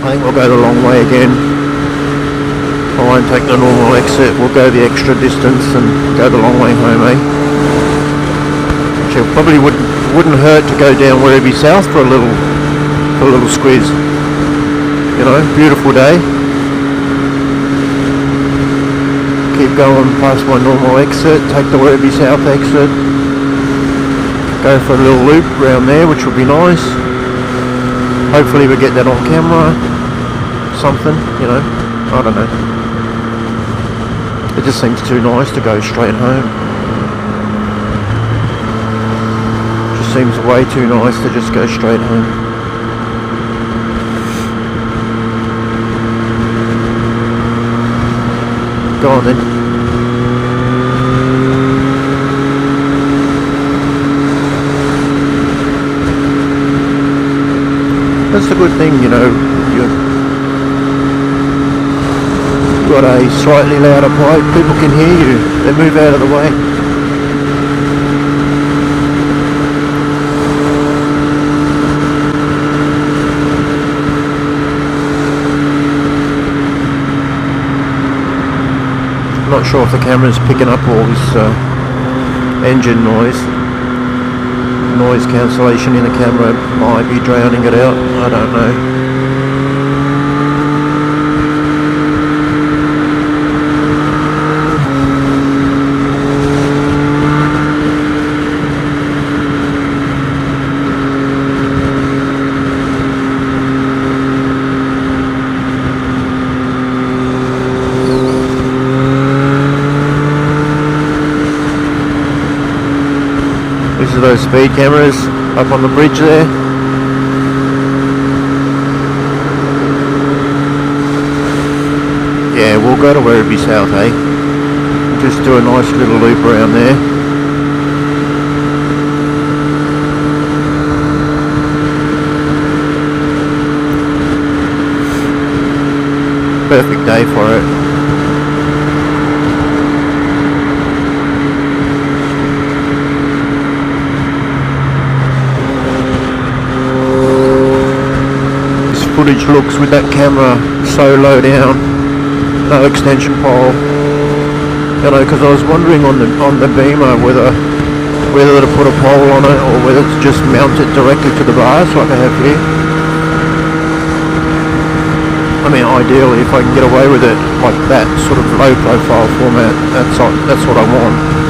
I think we'll go the long way again. I won't take the normal exit, we'll go the extra distance and go the long way home, eh? Actually, it probably wouldn't hurt to go down Werribee South for a little squeeze. You know, beautiful day. Keep going past my normal exit, take the Werribee South exit, go for a little loop around there, which will be nice. Hopefully we get that on camera, something, you know, I don't know. It just seems too nice to go straight home. Just seems way too nice to just go straight home. Go on then. That's a good thing, you know, you've got a slightly louder pipe, people can hear you, they move out of the way. I'm not sure if the camera's picking up all this engine noise cancellation in the camera might be drowning it out, I don't know. These are those speed cameras up on the bridge there. Yeah, we'll go to Werribee South, eh? Just do a nice little loop around there. Perfect day for it. Footage looks with that camera so low down, no extension pole, you know, because I was wondering on the Beamer whether to put a pole on it or whether to just mount it directly to the bars like I have here. I mean, ideally if I can get away with it like that sort of low profile format, that's what I want.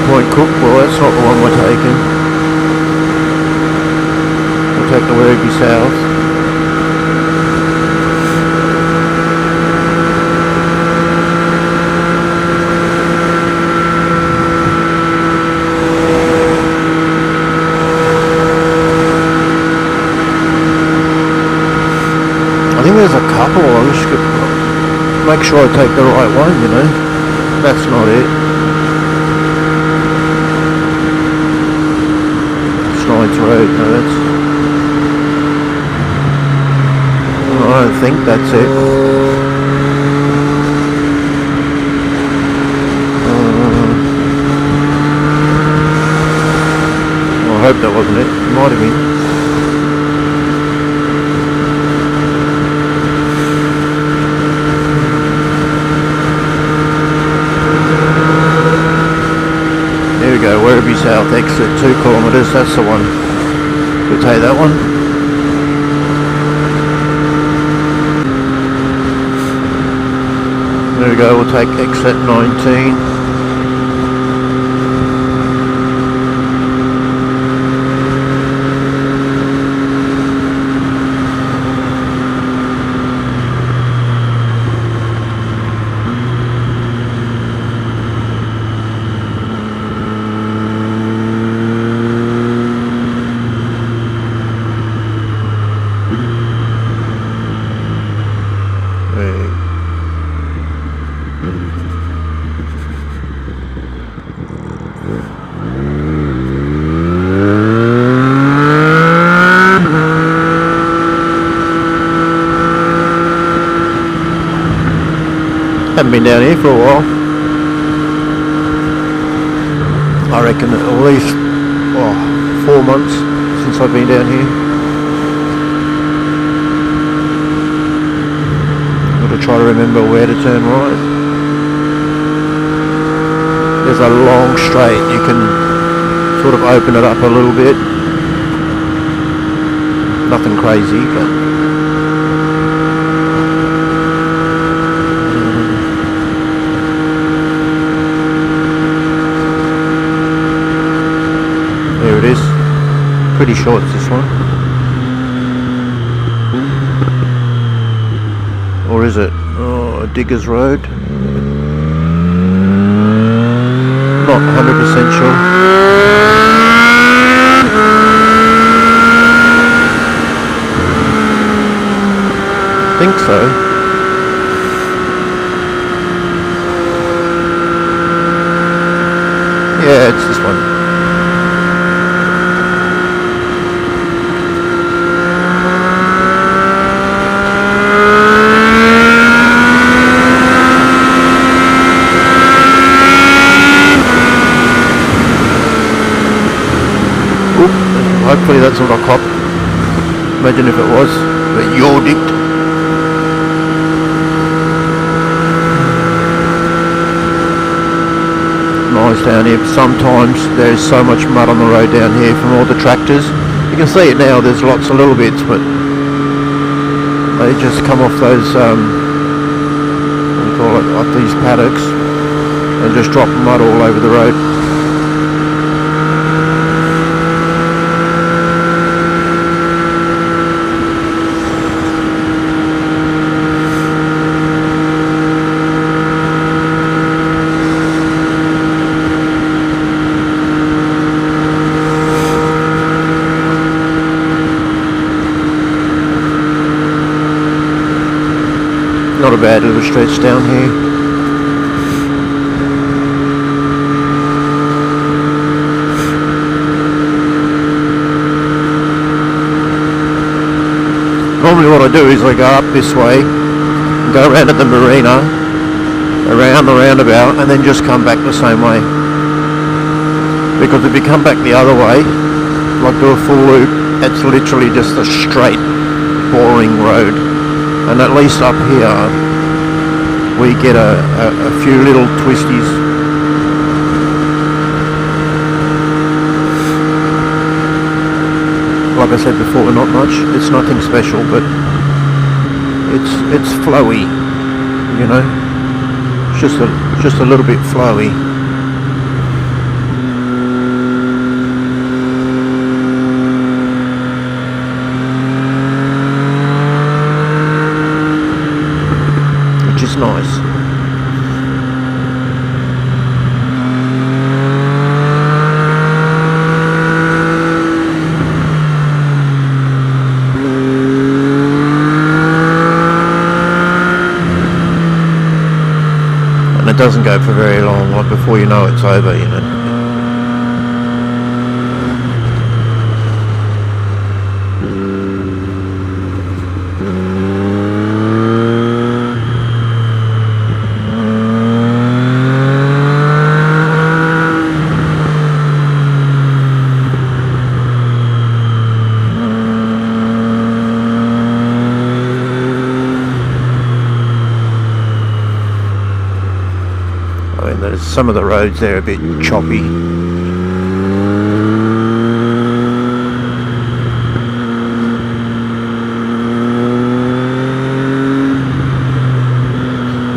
Point Cook, well that's not the one we're taking. We'll take the Werribee South. I think there's a couple, I just make sure I take the right one, you know. That's not it. Road, no, that's, I don't think that's it. Well, I hope that wasn't it. It might have been. There we go, Werribee South exit 2 kilometres, that's the one. We'll take that one. There we go, we'll take exit 19. Haven't been down here for a while. I reckon at least 4 months since I've been down here. Got to try to remember where to turn right. There's a long straight, you can sort of open it up a little bit. Nothing crazy, but there it is. Pretty short, this one. Or is it? Oh, a digger's road. Not 100% sure. I think so. Yeah, it's this one. Hopefully that's not a cop. Imagine if it was. But you're dicked. Nice down here. Sometimes there's so much mud on the road down here from all the tractors. You can see it now, there's lots of little bits, but they just come off those, what do you call it, off these paddocks and just drop mud all over the road. Not a bad little stretch down here. Normally what I do is I go up this way, go around at the marina, around the roundabout, and then just come back the same way. Because if you come back the other way, like do a full loop, it's literally just a straight, boring road. And at least up here we get a few little twisties. Like I said before, not much. It's nothing special, but it's flowy, you know. It's just a little bit flowy. Is nice. And it doesn't go for very long, like before you know it's over, you know. Some of the roads there are a bit choppy. You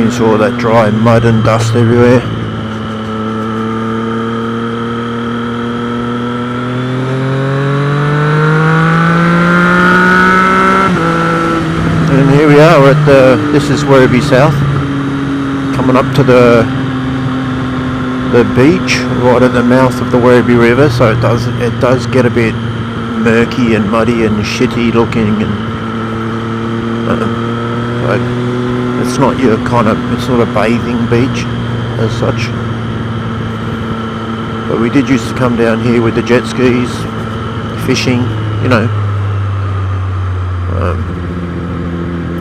can see all that dry mud and dust everywhere. And here we are at this is Werribee South, coming up to the beach right at the mouth of the Werribee River, so it does get a bit murky and muddy and shitty looking, and it's not your kind of, it's not a bathing beach as such. But we did used to come down here with the jet skis, fishing, you know.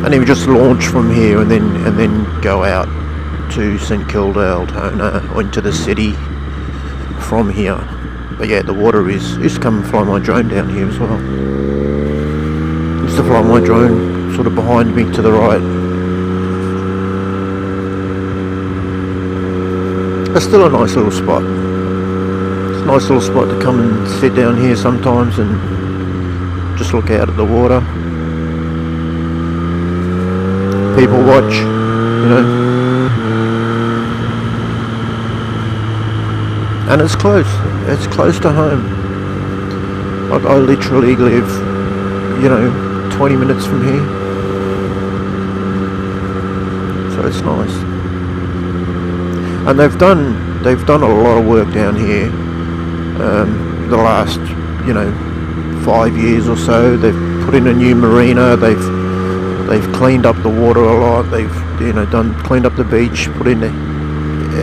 And then we just launch from here and then go out to St Kilda, Altona, or into the city from here. But yeah, the water is. I used to come and fly my drone down here as well. I used to fly my drone sort of behind me to the right. It's still a nice little spot. It's a nice little spot to come and sit down here sometimes and just look out at the water. People watch, you know. And it's close to home. Like I literally live, you know, 20 minutes from here. So it's nice. And they've done a lot of work down here. The last, you know, 5 years or so. They've put in a new marina. They've cleaned up the water a lot. They've, you know, cleaned up the beach, put in the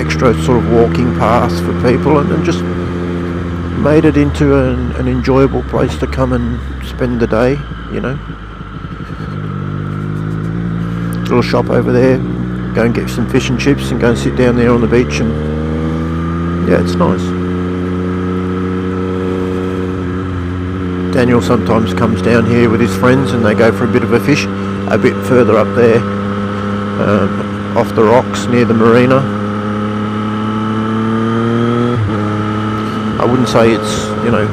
extra sort of walking paths for people, and just made it into an enjoyable place to come and spend the day, you know. Little shop over there. Go and get some fish and chips and go and sit down there on the beach, and yeah, it's nice. Daniel sometimes comes down here with his friends and they go for a bit of a fish a bit further up there, off the rocks near the marina. I wouldn't say it's, you know,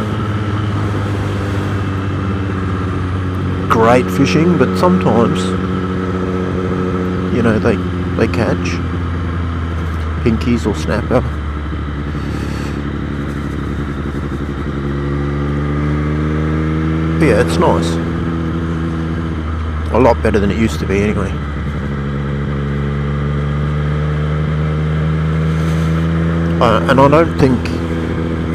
great fishing, but sometimes, you know, they catch pinkies or snapper. But yeah, it's nice. A lot better than it used to be anyway. And I don't think,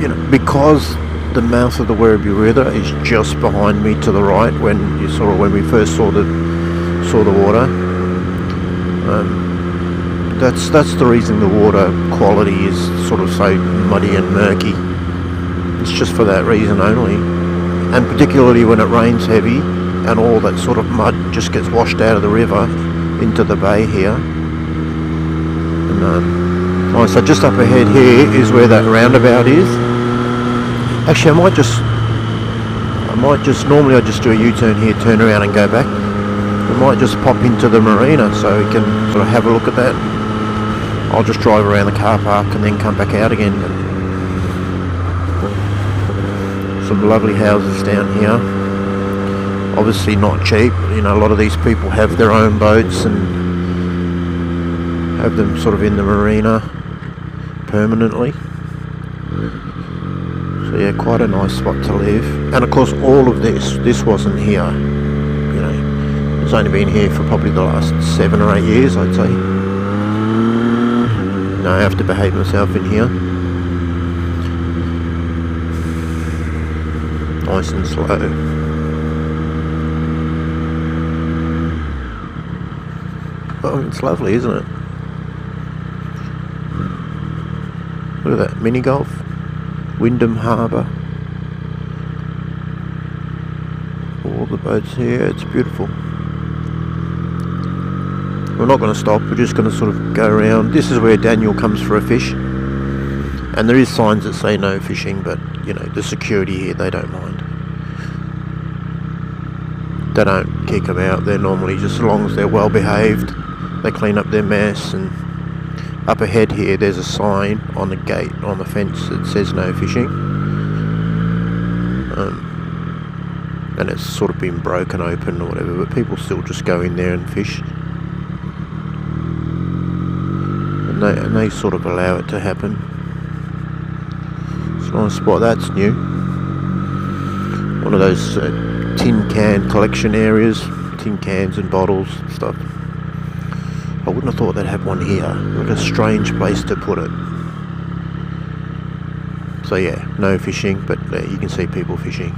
you know, because the mouth of the Werribee River is just behind me to the right when we first saw the water. That's the reason the water quality is sort of so muddy and murky. It's just for that reason only. And particularly when it rains heavy and all that sort of mud just gets washed out of the river into the bay here. And so just up ahead here is where that roundabout is. Actually, I might just normally I just do a U-turn here, turn around and go back. I might just pop into the marina so we can sort of have a look at that. I'll just drive around the car park and then come back out again. Some lovely houses down here. Obviously not cheap. You know, a lot of these people have their own boats and have them sort of in the marina permanently. So yeah, quite a nice spot to live. And of course all of this wasn't here. You know, it's only been here for probably the last 7 or 8 years, I'd say. No, I have to behave myself in here. Nice and slow. Oh, it's lovely, isn't it? Look at that, mini golf. Wyndham Harbour. All the boats here, it's beautiful. We're not going to stop, we're just going to sort of go around. This is where Daniel comes for a fish. And there is signs that say no fishing, but, you know, the security here, they don't mind. They don't kick them out, they're normally, just as long as they're well behaved, they clean up their mess. And up ahead here, there's a sign on the gate, on the fence, that says no fishing. And it's sort of been broken open or whatever, but people still just go in there and fish. And they sort of allow it to happen. It's a nice spot, that's new. One of those tin can collection areas, tin cans and bottles and stuff. I wouldn't have thought they'd have one here. What a strange place to put it. So yeah, no fishing, but you can see people fishing.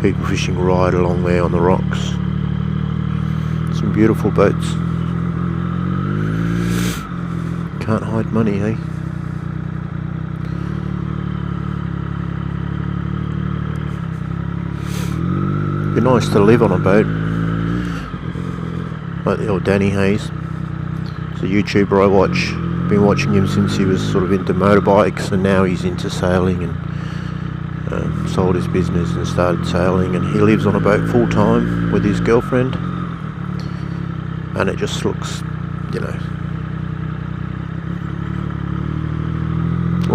People fishing right along there on the rocks. Some beautiful boats. Can't hide money, eh? nice to live on a boat. Like the old Danny Hayes. He's a YouTuber I watch. Been watching him since he was sort of into motorbikes, and now he's into sailing, and sold his business and started sailing, and he lives on a boat full time with his girlfriend, and it just looks, you know,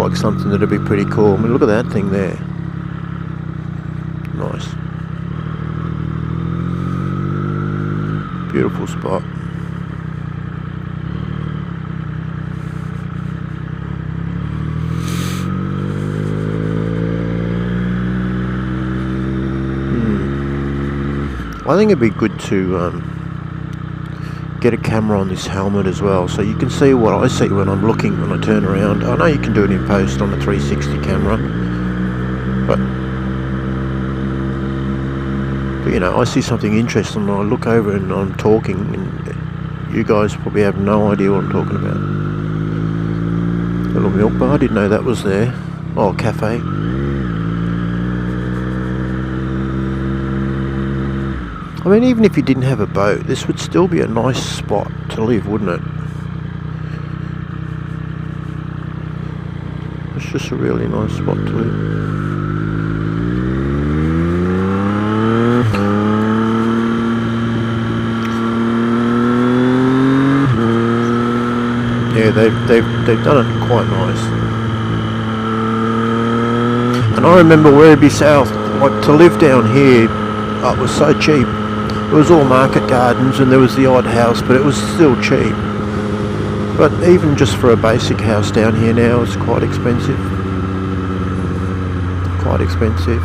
like something that'd be pretty cool. I mean, look at that thing there. Nice. Beautiful spot. I think it'd be good to get a camera on this helmet as well, so you can see what I see when I'm looking, when I turn around. I know you can do it in post on a 360 camera, but you know, I see something interesting and I look over and I'm talking, and you guys probably have no idea what I'm talking about. Little milk bar, I didn't know that was there. Oh, cafe. I mean, even if you didn't have a boat, this would still be a nice spot to live, wouldn't it? It's just a really nice spot to live. Yeah, they've done it quite nice. And I remember Werribee South, like, to live down here, it was so cheap. It was all market gardens and there was the odd house, but it was still cheap. But even just for a basic house down here now, it's quite expensive. Quite expensive.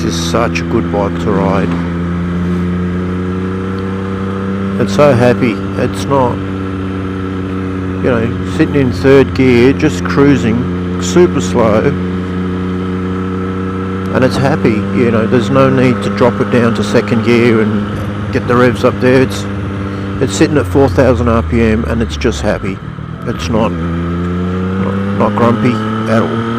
Is such a good bike to ride. It's so happy. It's not, you know, sitting in third gear, just cruising, super slow, and it's happy. You know, there's no need to drop it down to second gear and get the revs up there. It's sitting at 4,000 RPM and it's just happy. It's not grumpy at all.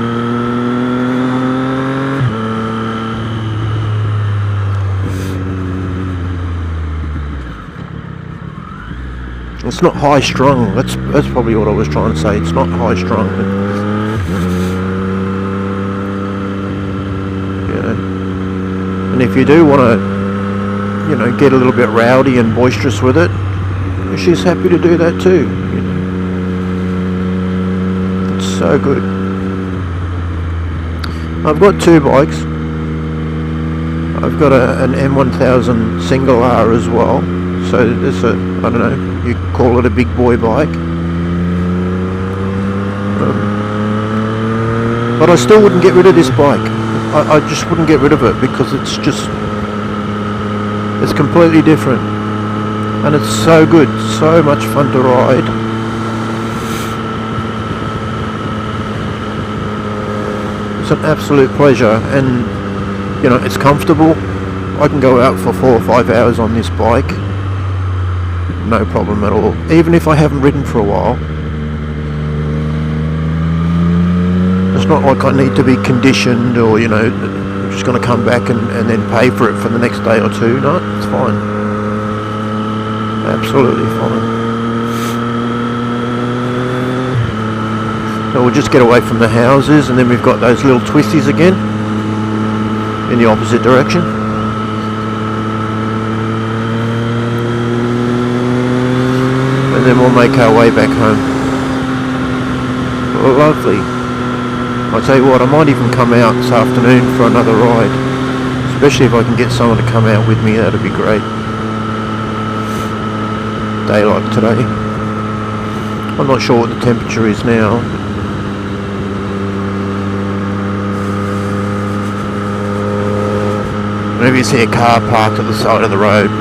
It's not high strung. That's probably what I was trying to say. It's not high strung. Yeah. And if you do want to, you know, get a little bit rowdy and boisterous with it, she's happy to do that too. You know. It's so good. I've got two bikes. I've got an M1000 single R as well. So it's a, I don't know, you call it a big boy bike. But I still wouldn't get rid of this bike. I just wouldn't get rid of it because it's completely different. And it's so good, so much fun to ride. It's an absolute pleasure, and you know, it's comfortable. I can go out for 4 or 5 hours on this bike. No problem at all, even if I haven't ridden for a while. It's not like I need to be conditioned or, you know, I'm just going to come back and then pay for it for the next day or two. No, it's fine. Absolutely fine. So we'll just get away from the houses, and then we've got those little twisties again in the opposite direction. And then we'll make our way back home. Lovely. I'll tell you what, I might even come out this afternoon for another ride. Especially if I can get someone to come out with me, that'd be great. Day like today. I'm not sure what the temperature is now. Whenever you see a car parked at the side of the road,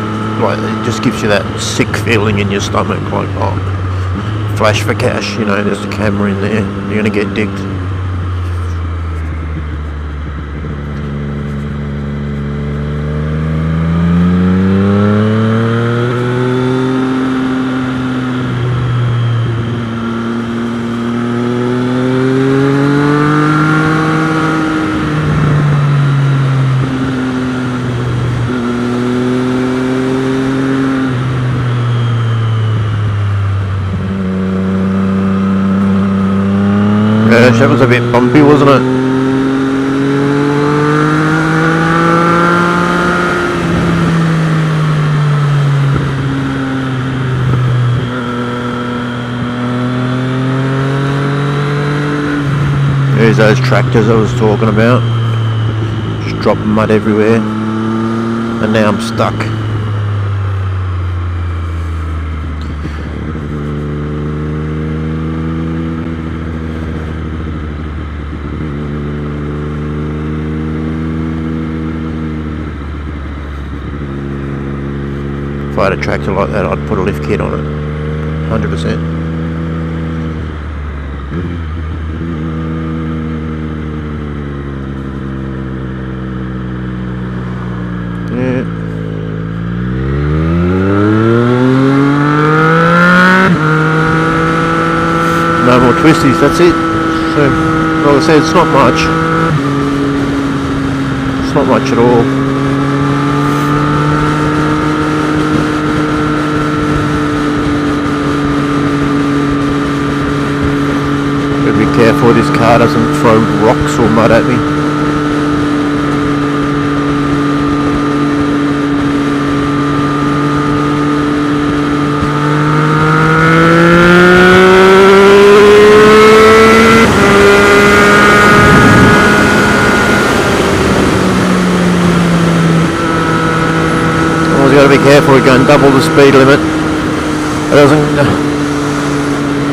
like, it just gives you that sick feeling in your stomach, like, oh, flash for cash, you know, there's a camera in there, you're gonna get dicked. That was a bit bumpy, wasn't it? There's those tractors I was talking about. Just dropping mud everywhere. And now I'm stuck. If I had a tractor like that, I'd put a lift kit on it, 100%. Yeah. No more twisties, that's it. So, like I said, it's not much. It's not much at all. Careful this car doesn't throw rocks or mud at me. Always got to be careful, we're going double the speed limit. It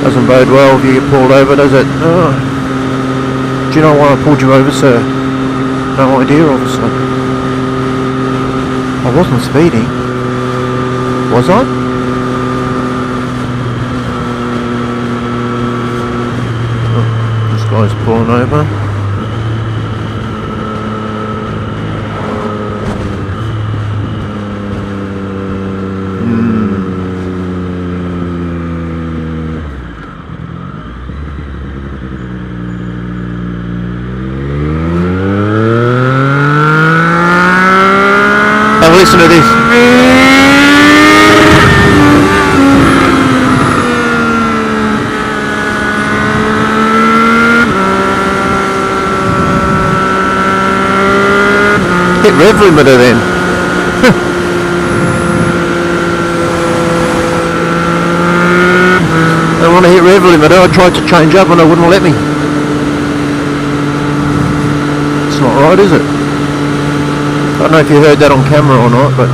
doesn't bode well if you get pulled over, does it? Oh. Do you know why I pulled you over, sir? No idea, officer. I wasn't speeding. Was I? Oh, this guy's pulling over. Listen to this. Hit rev limiter then. I want to hit rev limiter. I tried to change up and it wouldn't let me. It's not right, is it? I don't know if you heard that on camera or not, but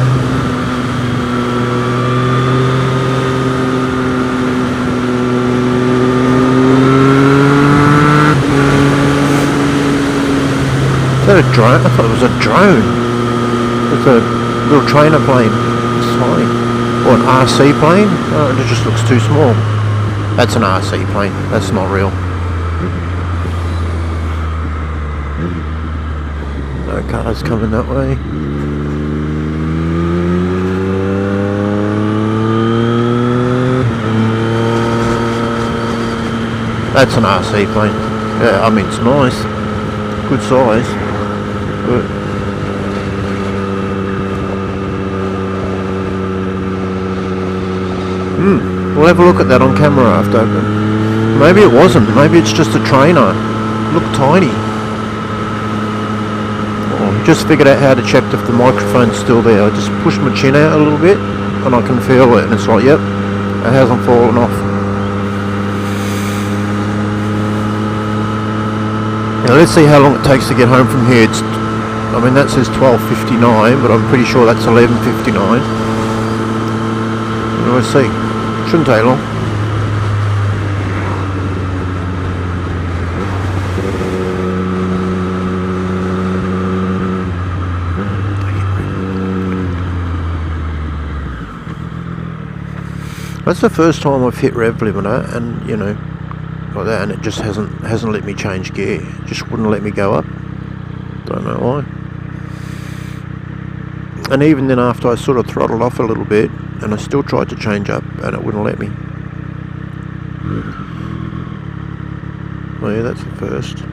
is that a drone? I thought it was a drone. It's a little trainer plane. It's flying. Or an RC plane? Oh, it just looks too small. That's an RC plane. That's not real. No cars coming that way. That's an RC plane. Yeah, I mean it's nice. Good size. But we'll have a look at that on camera after. Maybe it wasn't. Maybe it's just a trainer. Looked tiny. Just figured out how to check if the microphone's still there. I just push my chin out a little bit and I can feel it and it's like, yep, it hasn't fallen off. let's see how long it takes to get home from here. I mean, that says 12:59, but I'm pretty sure that's 11:59. Let's see. Shouldn't take long. That's the first time I've hit rev limiter, and you know, like that, and it just hasn't let me change gear. It just wouldn't let me go up. Don't know why. And even then, after I sort of throttled off a little bit, and I still tried to change up, and it wouldn't let me. Oh yeah, that's the first.